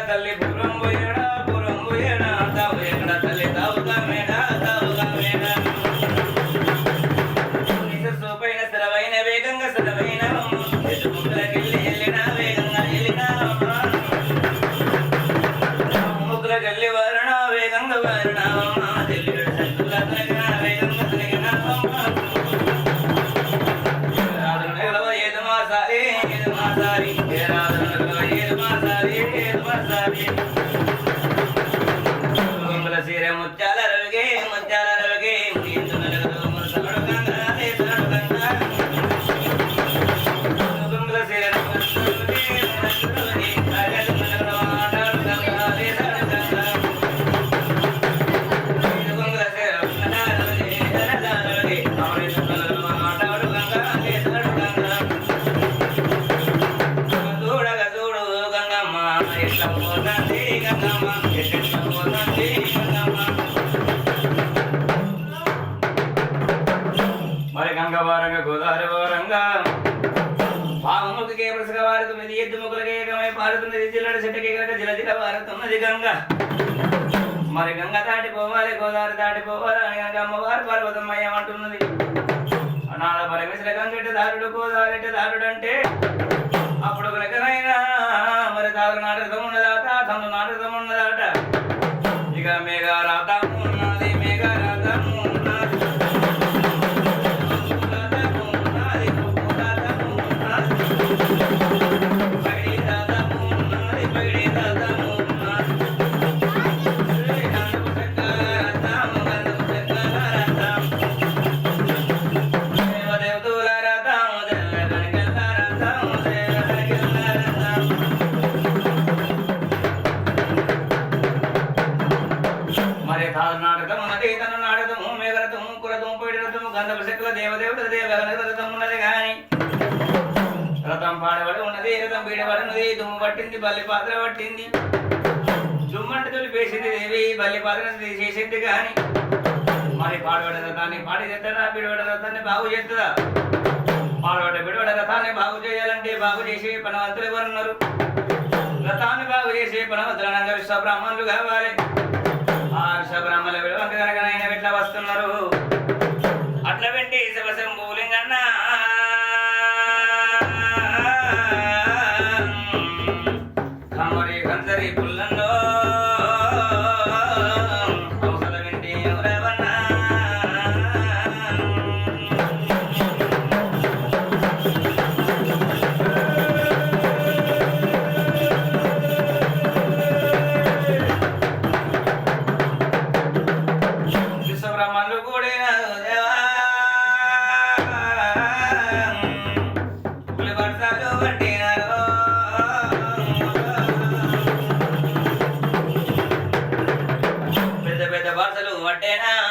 తల్లి పూర్వం పోయాడా పూర్వం పోయాడా తావు ఎక్కడ తల్లి తావుగా మేడా తావుగా మేడా సోపైన సెలవైన వేగంగా సెలవైన ముగ్గులకెళ్ళి వెళ్ళినా వేగంగా వెళ్ళినా ముగ్గులకెళ్ళి వారణ వేగంగా వారణావమ్మా తెలియడు సత్తుల తొలగిన వేగంగా తొలగిన రాజు ఏదు మాసారి ఏదు మాసారి రాజు ఏదు మాసారి ఏదు మాసారి సీర ముత్యాల రవిగే ముత్యాల రవిగే మరి గంగవారంగా గోదావరి వారంగా పాములకి ప్రసగ వారుతున్నది ఎద్దు ముగ్గులకి ఏకమై పారుతున్నది జిల్లడ చెట్టుకి జిల జిల వారుతున్నది గంగ మరి గంగ దాటిపోవాలి గోదావరి దాటిపోవాలి అని కనుక అమ్మవారు పార్వతమ్మ ఏమంటున్నది అనాథ పరమేశ్వర గంగెట్టు దారుడు గోదావరి దారుడు అంటే అప్పుడు కనుకనైనా మరి తాను నాటకం ఉన్నదాట తను నాటకం ఉన్నదాట ఇక మేఘారాధము ఉన్నది మేఘారాధము ఉన్నది రథం పాడబడి ఉన్నది రథం పీడబడి ఉన్నది దుమ్ము పట్టింది బల్లి పాత్ర పట్టింది దుమ్మంటి తొలి పేసింది దేవి బల్లి పాత్ర చేసింది కానీ మరి పాడబడ రథాన్ని పాడి చేస్తాడా పిడబడ రథాన్ని బాగు చేస్తుందా పాడబడ పిడబడ రథాన్ని బాగు చేయాలంటే బాగు చేసే పనవంతులు ఎవరున్నారు రథాన్ని బాగు చేసే పనవంతులనంగా విశ్వబ్రాహ్మణులు కావాలి ఆ విశ్వబ్రాహ్మణుల విడవంక కనుక ఎట్లా వస్తున్నారు